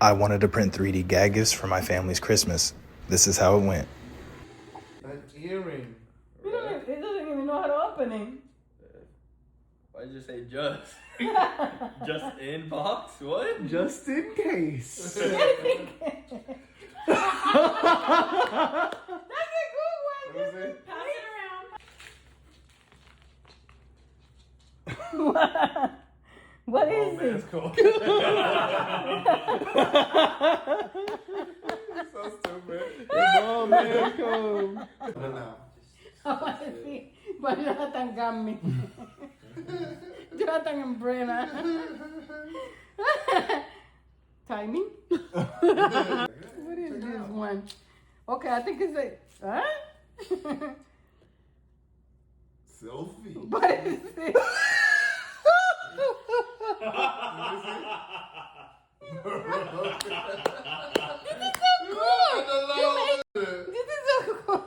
I wanted to print 3D gag gifts for my family's Christmas. This is how it went. An earring. It doesn't even know how to open it. Why'd you say just? Just in box? What? Just in case. That's a good one. What was it? Pass it around. What is it? Man's cold. So stupid. Oh, man, come. But Jonathan got me. Jonathan and Brenna. Timing? What is this one? Okay, I think it's a. Huh? Selfie. What is it? This is so cool.